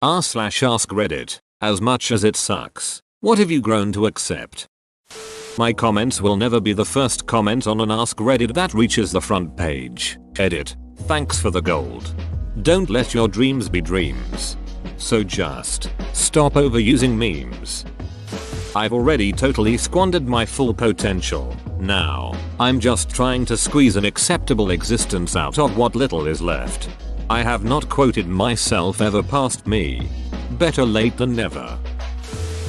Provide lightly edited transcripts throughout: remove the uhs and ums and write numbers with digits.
r/ask Reddit. As much as it sucks, what have you grown to accept? My comments will never be the first comment on an Ask Reddit that reaches the front page. Edit. Thanks for the gold. Don't let your dreams be dreams. So just stop overusing memes. I've already totally squandered my full potential. Now, I'm just trying to squeeze an acceptable existence out of what little is left. I have not quoted myself ever past me. Better late than never.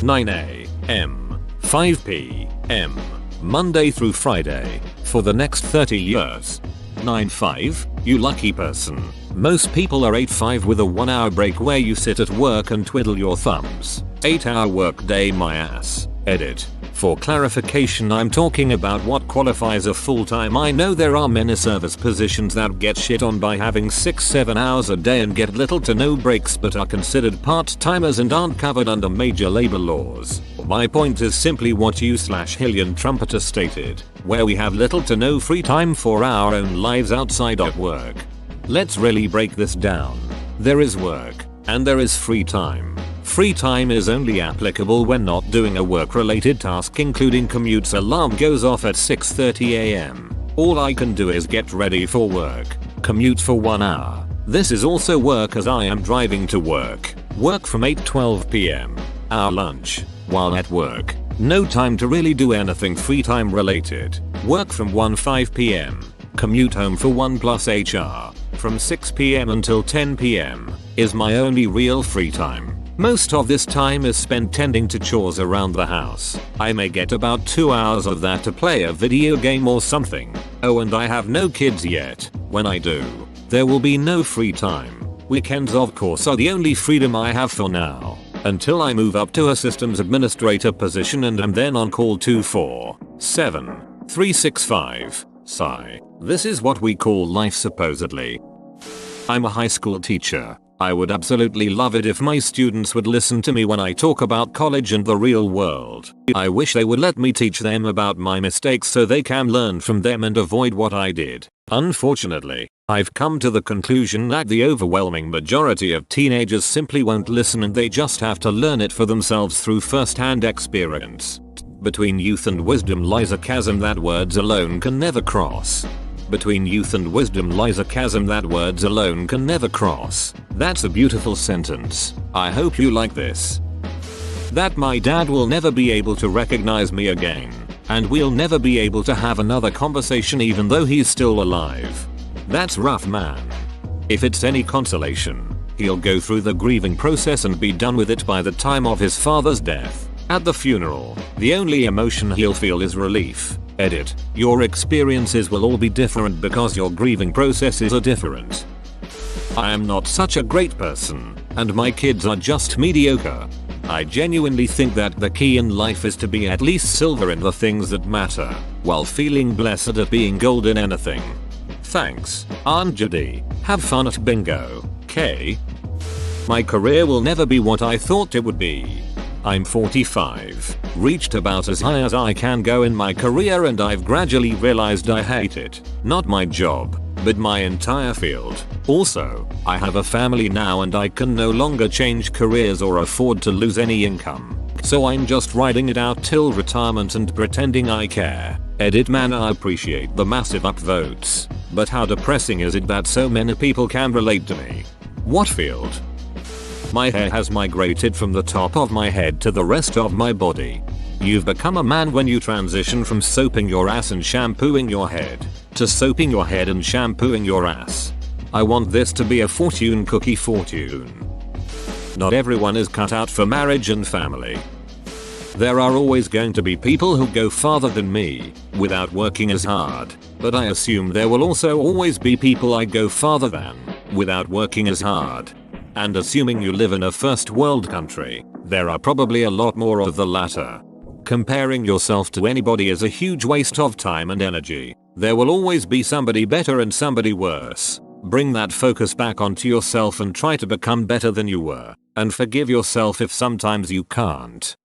9 a.m. 5 p.m. Monday through Friday for the next 30 years. 9-5? You lucky person. Most people are 8-5 with a 1-hour break where you sit at work and twiddle your thumbs. 8-hour workday my ass. Edit. For clarification, I'm talking about what qualifies a full-time. I know there are many service positions that get shit on by having 6-7 hours a day and get little to no breaks but are considered part-timers and aren't covered under major labor laws. My point is simply what you/Hillian Trumpeter stated, where we have little to no free time for our own lives outside of work. Let's really break this down. There is work, and there is free time. Free time is only applicable when not doing a work-related task, including commutes. Alarm goes off at 6:30 a.m. All I can do is get ready for work. Commute for 1 hour. This is also work as I am driving to work. Work from 8:12 p.m. Our lunch. While at work. No time to really do anything free time related. Work from 1:05 p.m. Commute home for 1+ HR. From 6 p.m. until 10 p.m. is my only real free time. Most of this time is spent tending to chores around the house. I may get about 2 hours of that to play a video game or something. Oh, and I have no kids yet. When I do, there will be no free time. Weekends of course are the only freedom I have for now. Until I move up to a systems administrator position and am then on call 24/7, 365. Sigh. This is what we call life supposedly. I'm a high school teacher. I would absolutely love it if my students would listen to me when I talk about college and the real world. I wish they would let me teach them about my mistakes so they can learn from them and avoid what I did. Unfortunately, I've come to the conclusion that the overwhelming majority of teenagers simply won't listen and they just have to learn it for themselves through first-hand experience. Between youth and wisdom lies a chasm that words alone can never cross. Between youth and wisdom lies a chasm that words alone can never cross. That's a beautiful sentence. I hope you like this. That my dad will never be able to recognize me again, and we'll never be able to have another conversation even though he's still alive. That's rough, man. If it's any consolation, he'll go through the grieving process and be done with it by the time of his father's death. At the funeral, the only emotion he'll feel is relief. Edit. Your experiences will all be different because your grieving processes are different. I am not such a great person, and my kids are just mediocre. I genuinely think that the key in life is to be at least silver in the things that matter, while feeling blessed at being gold in anything. Thanks, Aunt Judy. Have fun at bingo, K. My career will never be what I thought it would be. I'm 45, reached about as high as I can go in my career and I've gradually realized I hate it. Not my job, but my entire field. Also, I have a family now and I can no longer change careers or afford to lose any income. So I'm just riding it out till retirement and pretending I care. Edit. Man, I appreciate the massive upvotes, but how depressing is it that so many people can relate to me? What field? My hair has migrated from the top of my head to the rest of my body. You've become a man when you transition from soaping your ass and shampooing your head to soaping your head and shampooing your ass. I want this to be a fortune cookie fortune. Not everyone is cut out for marriage and family. There are always going to be people who go farther than me without working as hard, but I assume there will also always be people I go farther than without working as hard. And assuming you live in a first world country, there are probably a lot more of the latter. Comparing yourself to anybody is a huge waste of time and energy. There will always be somebody better and somebody worse. Bring that focus back onto yourself and try to become better than you were, and forgive yourself if sometimes you can't.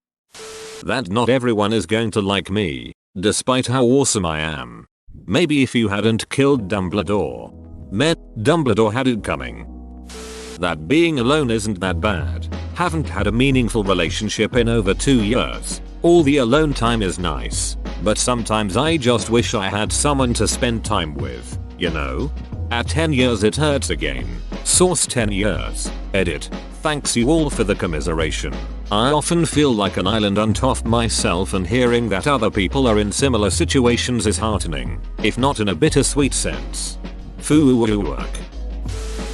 That not everyone is going to like me, despite how awesome I am. Maybe if you hadn't killed Dumbledore. Dumbledore had it coming. That being alone isn't that bad. Haven't had a meaningful relationship in over 2 years. All the alone time is nice, but sometimes I just wish I had someone to spend time with, you know? At 10 years it hurts again. Source 10 years. Edit. Thanks you all for the commiseration. I often feel like an island unto myself, and hearing that other people are in similar situations is heartening, if not in a bittersweet sense. Foo-work.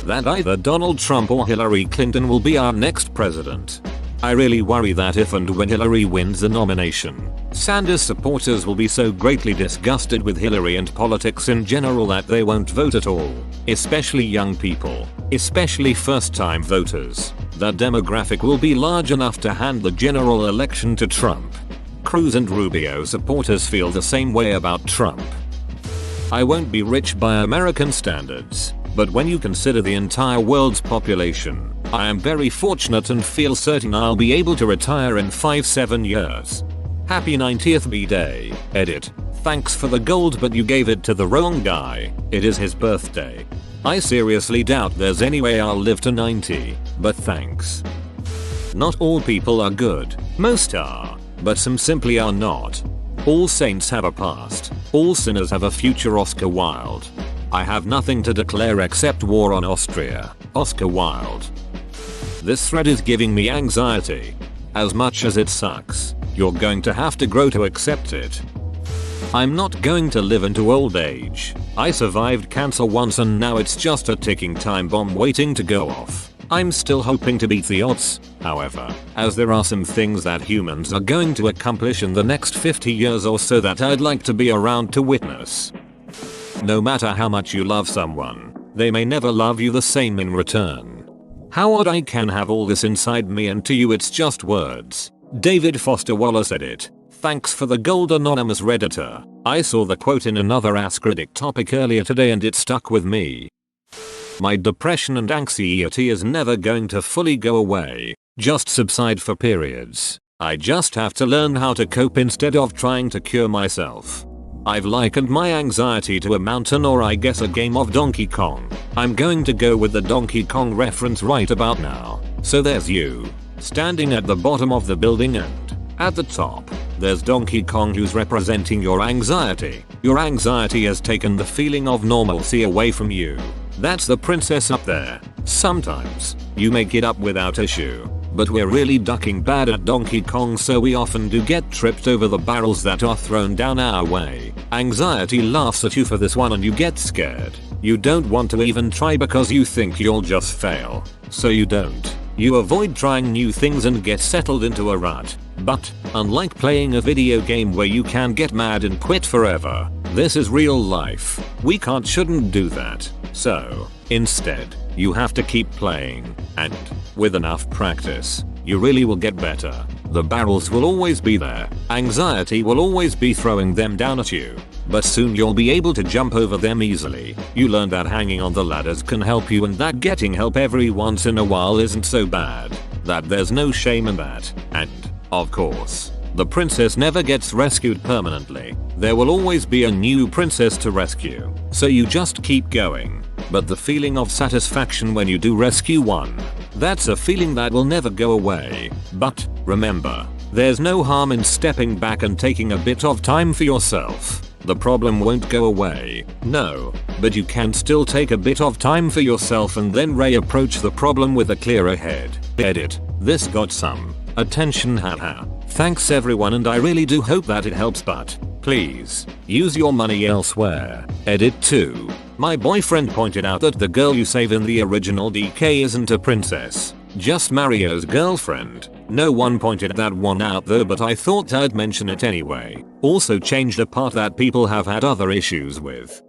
That either Donald Trump or Hillary Clinton will be our next president. I really worry that if and when Hillary wins the nomination, Sanders supporters will be so greatly disgusted with Hillary and politics in general that they won't vote at all, especially young people, especially first-time voters. That demographic will be large enough to hand the general election to Trump. Cruz and Rubio supporters feel the same way about Trump. I won't be rich by American standards, but when you consider the entire world's population, I am very fortunate and feel certain I'll be able to retire in 5-7 years. Happy 90th B-Day. Edit. Thanks for the gold, but you gave it to the wrong guy. It is his birthday. I seriously doubt there's any way I'll live to 90, but thanks. Not all people are good. Most are, but some simply are not. All saints have a past. All sinners have a future. Oscar Wilde. I have nothing to declare except war on Austria. Oscar Wilde. This thread is giving me anxiety. As much as it sucks, you're going to have to grow to accept it. I'm not going to live into old age. I survived cancer once and now it's just a ticking time bomb waiting to go off. I'm still hoping to beat the odds, however, as there are some things that humans are going to accomplish in the next 50 years or so that I'd like to be around to witness. No matter how much you love someone, they may never love you the same in return. How odd I can have all this inside me and to you it's just words. David Foster Wallace said it. Thanks for the gold, anonymous redditor. I saw the quote in another Ask Riddick topic earlier today and it stuck with me. My depression and anxiety is never going to fully go away, just subside for periods. I just have to learn how to cope instead of trying to cure myself. I've likened my anxiety to a mountain, or I guess a game of Donkey Kong. I'm going to go with the Donkey Kong reference right about now. So there's you, standing at the bottom of the building, and at the top, there's Donkey Kong who's representing your anxiety. Your anxiety has taken the feeling of normalcy away from you. That's the princess up there. Sometimes, you make it up without issue. But we're really ducking bad at Donkey Kong, so we often do get tripped over the barrels that are thrown down our way. Anxiety laughs at you for this one and you get scared. You don't want to even try because you think you'll just fail. So you don't. You avoid trying new things and get settled into a rut. But, unlike playing a video game where you can get mad and quit forever, this is real life. We shouldn't do that. So, instead, you have to keep playing, and, with enough practice, you really will get better. The barrels will always be there. Anxiety will always be throwing them down at you. But soon you'll be able to jump over them easily. You learn that hanging on the ladders can help you, and that getting help every once in a while isn't so bad. That there's no shame in that. And, of course, the princess never gets rescued permanently. There will always be a new princess to rescue. So you just keep going. But the feeling of satisfaction when you do rescue one, that's a feeling that will never go away. But, remember, there's no harm in stepping back and taking a bit of time for yourself. The problem won't go away, no, but you can still take a bit of time for yourself and then reapproach the problem with a clearer head. Edit. This got some attention, haha. Thanks everyone, and I really do hope that it helps, but please use your money elsewhere. Edit 2. My boyfriend pointed out that the girl you save in the original DK isn't a princess, just Mario's girlfriend. No one pointed that one out though, but I thought I'd mention it anyway. Also changed a part that people have had other issues with.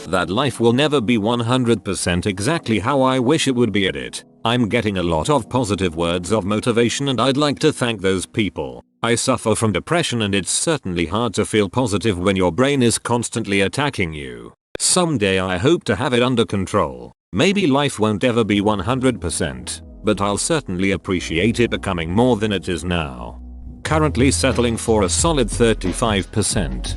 That life will never be 100% exactly how I wish it would be. Edit. I'm getting a lot of positive words of motivation and I'd like to thank those people. I suffer from depression and it's certainly hard to feel positive when your brain is constantly attacking you. Someday I hope to have it under control. Maybe life won't ever be 100%, but I'll certainly appreciate it becoming more than it is now. Currently settling for a solid 35%.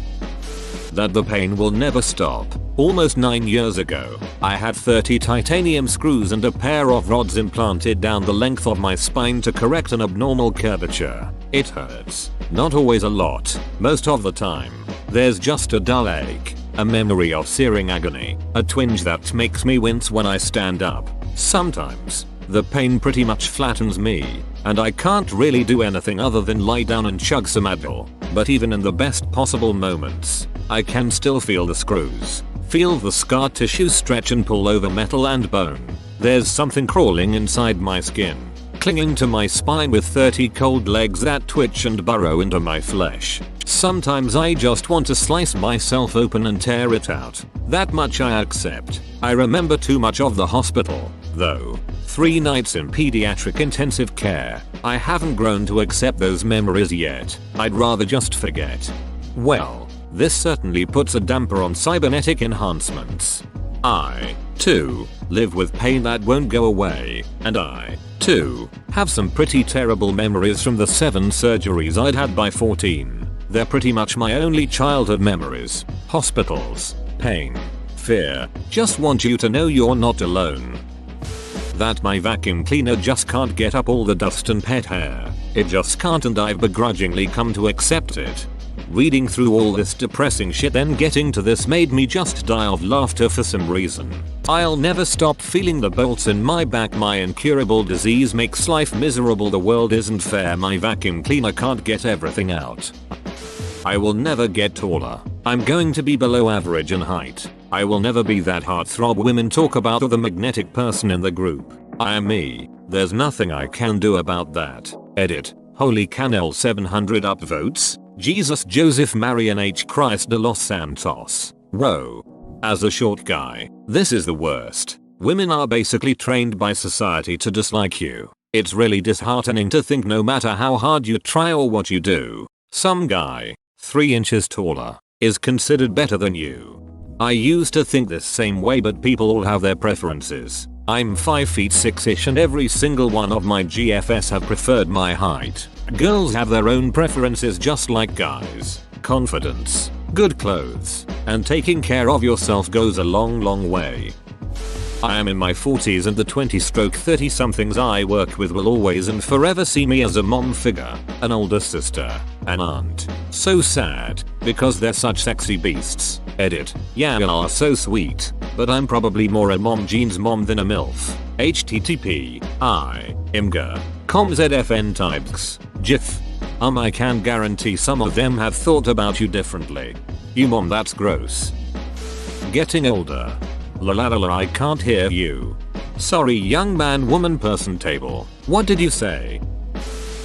That the pain will never stop. Almost 9 years ago, I had 30 titanium screws and a pair of rods implanted down the length of my spine to correct an abnormal curvature. It hurts. Not always a lot. Most of the time. There's just a dull ache. A memory of searing agony. A twinge that makes me wince when I stand up. Sometimes, the pain pretty much flattens me, and I can't really do anything other than lie down and chug some Advil. But even in the best possible moments, I can still feel the screws. Feel the scar tissue stretch and pull over metal and bone. There's something crawling inside my skin, clinging to my spine with 30 cold legs that twitch and burrow into my flesh. Sometimes I just want to slice myself open and tear it out. That much I accept. I remember too much of the hospital, though. 3 nights in pediatric intensive care. I haven't grown to accept those memories yet. I'd rather just forget. Well, this certainly puts a damper on cybernetic enhancements. I, too, live with pain that won't go away, and I, too, have some pretty terrible memories from the 7 surgeries I'd had by 14. They're pretty much my only childhood memories. Hospitals, pain, fear. Just want you to know you're not alone. That my vacuum cleaner just can't get up all the dust and pet hair. It just can't, and I've begrudgingly come to accept it. Reading through all this depressing shit then getting to this made me just die of laughter for some reason. I'll never stop feeling the bolts in my back. My incurable disease makes life miserable. The world isn't fair. My vacuum cleaner can't get everything out. I will never get taller. I'm going to be below average in height. I will never be that heartthrob women talk about or the magnetic person in the group. I am me. There's nothing I can do about that. Edit. Holy Canel 700 upvotes. Jesus Joseph Marian H. Christ de los Santos. Whoa. As a short guy, this is the worst. Women are basically trained by society to dislike you. It's really disheartening to think no matter how hard you try or what you do, some guy, 3 inches taller, is considered better than you. I used to think this same way, but people all have their preferences. I'm 5 feet 6ish and every single one of my GFS have preferred my height. Girls have their own preferences just like guys. Confidence, good clothes, and taking care of yourself goes a long way. I am in my 40s and the 20-30 somethings I work with will always and forever see me as a mom figure, an older sister, an aunt. So sad, because they're such sexy beasts. Edit. Yeah, you are so sweet, but I'm probably more a mom jeans mom than a MILF. http I imgur comzfn types gif. I can guarantee some of them have thought about you differently. You mom, that's gross. Getting older. La la la la, I can't hear you. Sorry, young man woman person table. What did you say?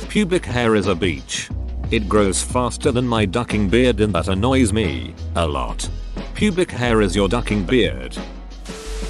Pubic hair is a beach. It grows faster than my ducking beard and that annoys me a lot. Pubic hair is your ducking beard.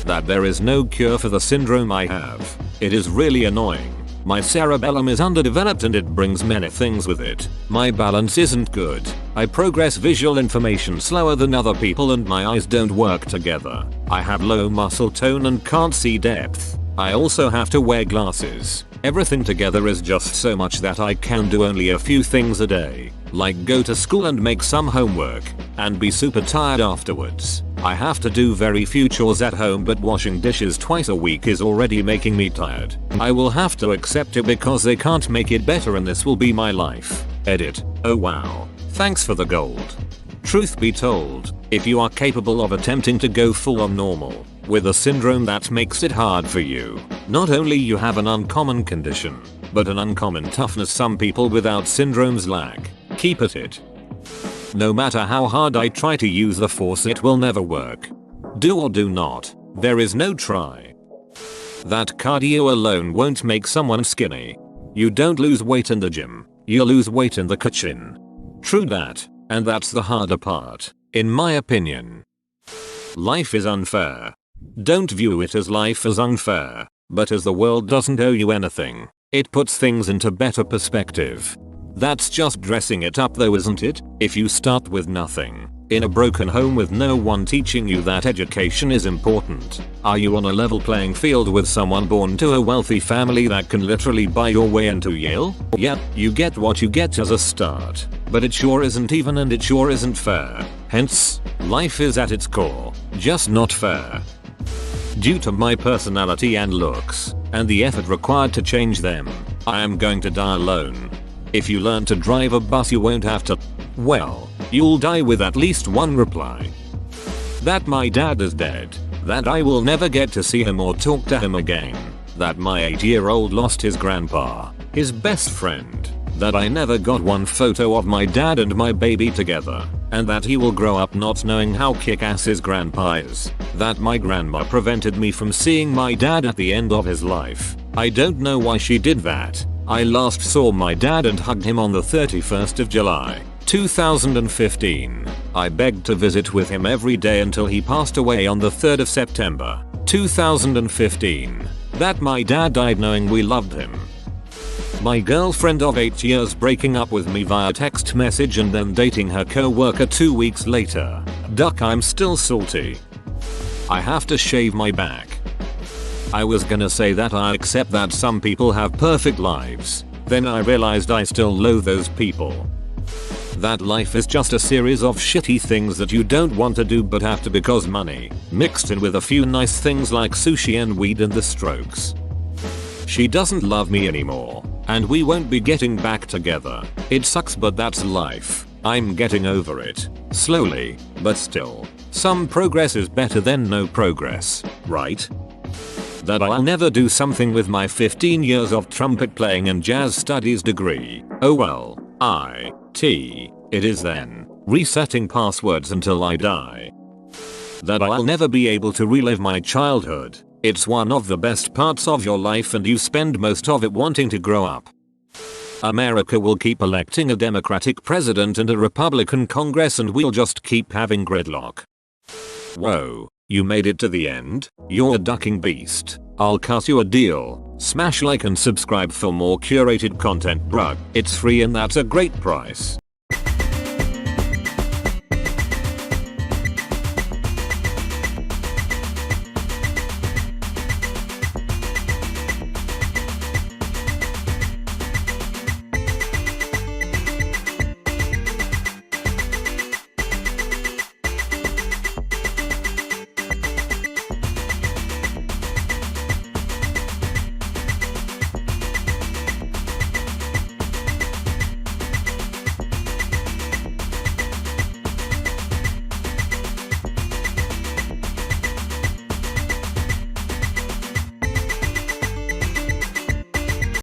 That there is no cure for the syndrome I have. It is really annoying. My cerebellum is underdeveloped and it brings many things with it. My balance isn't good. I progress visual information slower than other people and my eyes don't work together. I have low muscle tone and can't see depth. I also have to wear glasses. Everything together is just so much that I can do only a few things a day, like go to school and make some homework, and be super tired afterwards. I have to do very few chores at home, but washing dishes twice a week is already making me tired. I will have to accept it because they can't make it better and this will be my life. Edit. Oh wow. Thanks for the gold. Truth be told, if you are capable of attempting to go full on normal, with a syndrome that makes it hard for you, not only you have an uncommon condition, but an uncommon toughness some people without syndromes lack. Keep at it. No matter how hard I try to use the force, it will never work. Do or do not. There is no try. That cardio alone won't make someone skinny. You don't lose weight in the gym, you lose weight in the kitchen. True that, and that's the harder part, in my opinion. Life is unfair. Don't view it as life is unfair, but as the world doesn't owe you anything. It puts things into better perspective. That's just dressing it up though, isn't it? If you start with nothing, In a broken home with no one teaching you that education is important? Are you on a level playing field with someone born to a wealthy family that can literally buy your way into Yale? Yep, you get what you get as a start. But it sure isn't even, and it sure isn't fair. Hence, life is at its core just not fair. Due to my personality and looks, and the effort required to change them, I am going to die alone. If you learn to drive a bus, you won't have to. Well, you'll die with at least one reply. That my dad is dead. That I will never get to see him or talk to him again. That my 8-year-old lost his grandpa, his best friend. That I never got one photo of my dad and my baby together. And that he will grow up not knowing how kick-ass his grandpa is. That my grandma prevented me from seeing my dad at the end of his life. I don't know why she did that. I last saw my dad and hugged him on the 31st of July, 2015. I begged to visit with him every day until he passed away on the 3rd of September, 2015. That my dad died knowing we loved him. My girlfriend of 8 years breaking up with me via text message and then dating her co-worker 2 weeks later. Duck, I'm still salty. I have to shave my back. I was gonna say that I accept that some people have perfect lives. Then I realized I still loathe those people. That life is just a series of shitty things that you don't want to do but have to because money, mixed in with a few nice things like sushi and weed and the Strokes. She doesn't love me anymore, and we won't be getting back together. It sucks, but that's life. I'm getting over it. Slowly, but still. Some progress is better than no progress, right? That I'll never do something with my 15 years of trumpet playing and jazz studies degree. Oh well, it is then. Resetting passwords until I die. That I'll never be able to relive my childhood. It's one of the best parts of your life and you spend most of it wanting to grow up. America will keep electing a Democratic president and a Republican Congress and we'll just keep having gridlock. Whoa, you made it to the end? You're a ducking beast. I'll cut you a deal. Smash like and subscribe for more curated content, bruh. It's free and that's a great price.